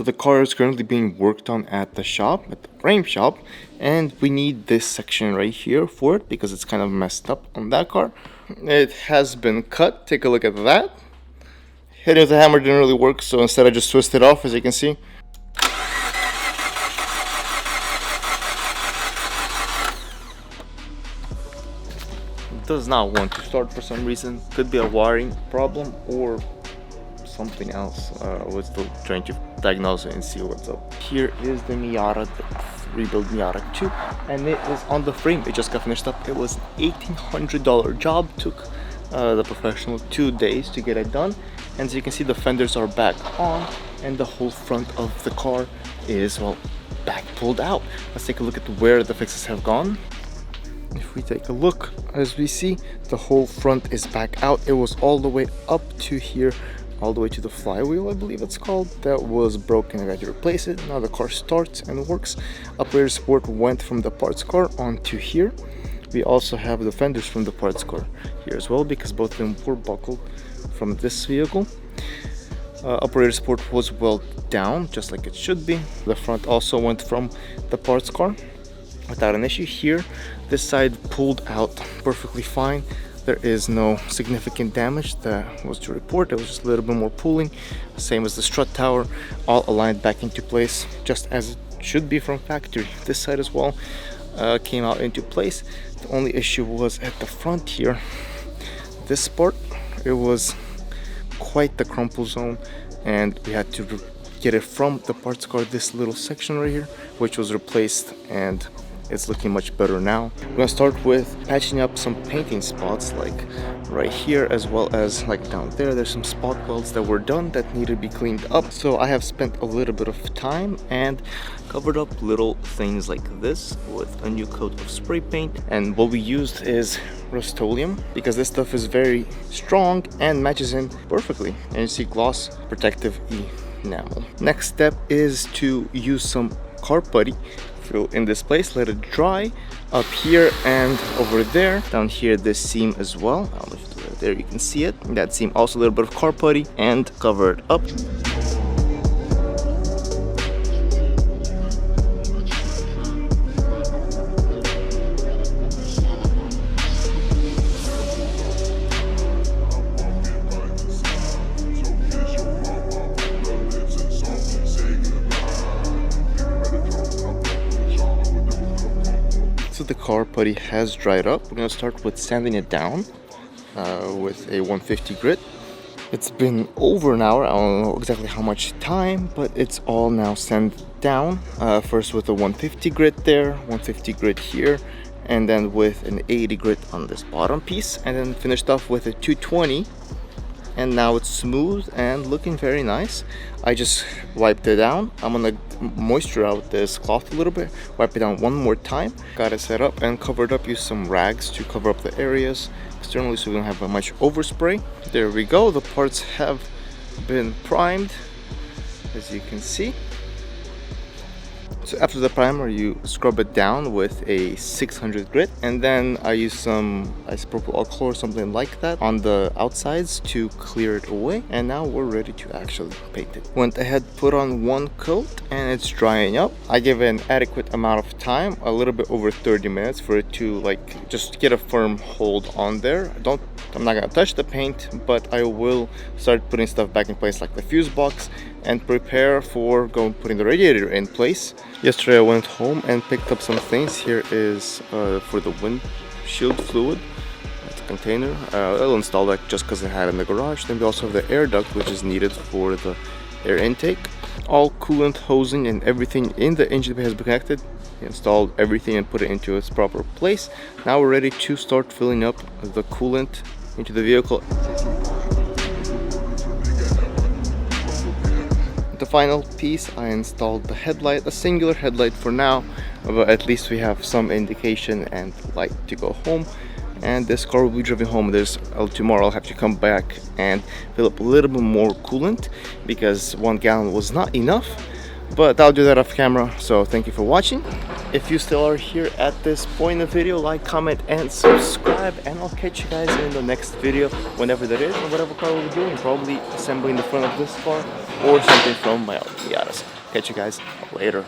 So the car is currently being worked on at the shop, at the frame shop, and we need this section right here for it because it's kind of messed up on that car. It has been cut. Take a look at that. Hitting with the hammer didn't really work, so instead I just twisted it off, as you can see. It does not want to start for some reason. Could be a wiring problem or something else. We're still trying to diagnose it and see what's up. Here is the Miata, the rebuild Miata 2, and it is on the frame. It just got finished up. It was an $1,800 job. Took the professional 2 days to get it done. And as you can see, the fenders are back on, and the whole front of the car is, well, back pulled out. Let's take a look at where the fixes have gone. If we take a look, as we see, the whole front is back out. It was all the way up to here, all the way to the flywheel, I believe it's called. That was broken. I got to replace it. Now the car starts and works. Operator support went from the parts car onto here. We also have the fenders from the parts car here as well, because both of them were buckled from this vehicle. Operator support was well down, just like it should be. The front also went from the parts car without an issue. Here, this side pulled out perfectly fine. There is no significant damage that was to report. It was just a little bit more pulling, same as the strut tower, all aligned back into place just as it should be from factory. This side as well came out into place. The only issue was at the front here. This part, it was quite the crumple zone, and we had to get it from the parts car, this little section right here, which was replaced, and it's looking much better now. We're gonna start with patching up some painting spots, like right here, as well as like down there. There's some spot welds that were done that need to be cleaned up. So I have spent a little bit of time and covered up little things like this with a new coat of spray paint. And what we used is Rustoleum, because this stuff is very strong and matches in perfectly. And you see gloss protective enamel. Next step is to use some car putty. Fill in this place, let it dry up here and over there. Down here, this seam as well. There you can see it. That seam also a little bit of car putty and cover it up. The car putty has dried up. We're gonna start with sanding it down with a 150 grit. It's been over an hour. I don't know exactly how much time, but it's all now sanded down. First with a 150 grit there, 150 grit here, and then with an 80 grit on this bottom piece, and then finished off with a 220. And now it's smooth and looking very nice. I just wiped it down. I'm gonna moisture out this cloth a little bit, wipe it down one more time. Got it set up and covered up. Use some rags to cover up the areas externally so we don't have much overspray. There we go. The parts have been primed, as you can see. So after the primer, you scrub it down with a 600 grit, and then I use some isopropyl alcohol or something like that on the outsides to clear it away. And now we're ready to actually paint it. Went ahead, put on one coat, and it's drying up. I give it an adequate amount of time, a little bit over 30 minutes, for it to like just get a firm hold on there. I'm not gonna touch the paint, but I will start putting stuff back in place, like the fuse box, and prepare for putting the radiator in place. Yesterday I went home and picked up some things. Here is for the windshield fluid. It's a container. I'll install that just because I had it in the garage. Then we also have the air duct, which is needed for the air intake. All coolant hosing and everything in the engine bay has been connected. We installed everything and put it into its proper place. Now we're ready to start filling up the coolant into the vehicle. The final piece, I installed the headlight, a singular headlight for now, but at least we have some indication and light to go home. And this car will be driven home. Tomorrow I'll have to come back and fill up a little bit more coolant because 1 gallon was not enough, but I'll do that off camera. So thank you for watching. If you still are here at this point in the video, like, comment, and subscribe, and I'll catch you guys in the next video, whenever that is, and whatever car we'll be doing. Probably assembling the front of this car or something from my own Miatas. Catch you guys later.